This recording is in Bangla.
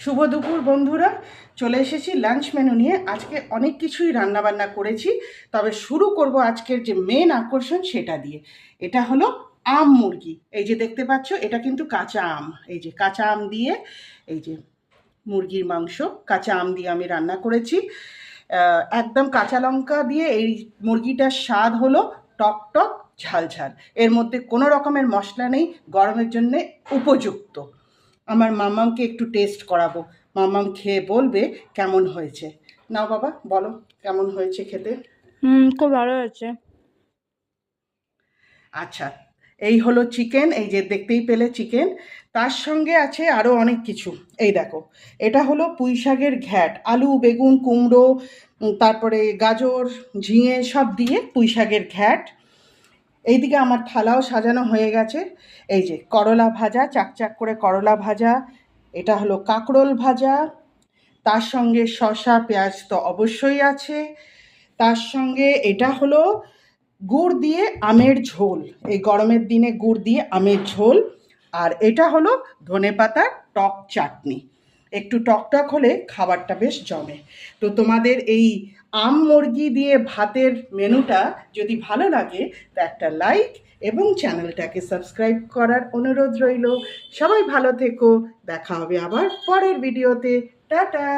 শুভ দুপুর বন্ধুরা, চলে এসেছি লাঞ্চ মেনু নিয়ে। আজকে অনেক কিছুই রান্নাবান্না করেছি, তবে শুরু করব আজকের যে মেন আকর্ষণ সেটা দিয়ে। এটা হলো আম মুরগি। এই যে দেখতে পাচ্ছ, এটা কিন্তু কাঁচা আম। এই যে কাঁচা আম দিয়ে এই যে মুরগির মাংস কাঁচা আম দিয়ে আমি রান্না করেছি। একদম কাঁচা লঙ্কা দিয়ে এই মুরগিটার স্বাদ হলো টক টক ঝাল ঝাল। এর মধ্যে কোনো রকমের মশলা নেই, গরমের জন্যে উপযুক্ত। আমার মামামকে একটু টেস্ট করাবো, মামাম খেয়ে বলবে কেমন হয়েছে। নাও বাবা, বলো কেমন হয়েছে খেতে। খুব ভালো হয়েছে। আচ্ছা, এই হলো চিকেন, এই যে দেখতেই পেলে চিকেন। তার সঙ্গে আছে আরও অনেক কিছু। এই দেখো, এটা হলো পুঁই শাকের ঘ্যাট, আলু বেগুন কুমড়ো, তারপরে গাজর ঝিঙে সব দিয়ে পুঁই শাকের ঘ্যাট। এইদিকে আমার থালাও সাজানো হয়ে গেছে। এই যে করলা ভাজা, চাকচাক করে করলা ভাজা। এটা হলো কাঁকরোল ভাজা। তার সঙ্গে শসা পেঁয়াজ তো অবশ্যই আছে। তার সঙ্গে এটা হলো গুড় দিয়ে আমের ঝোল, এই গরমের দিনে গুড় দিয়ে আমের ঝোল। আর এটা হলো ধনেপাতার টক চাটনি। একটু টকটক হলে খাবারটা বেশ জমে। তো তোমাদের এই আম মুরগি দিয়ে ভাতের মেনুটা যদি ভালো লাগে, তো একটা লাইক এবং চ্যানেলটাকে সাবস্ক্রাইব করার অনুরোধ রইল। সবাই ভালো থেকো, দেখা হবে আবার পরের ভিডিওতে। টাটা।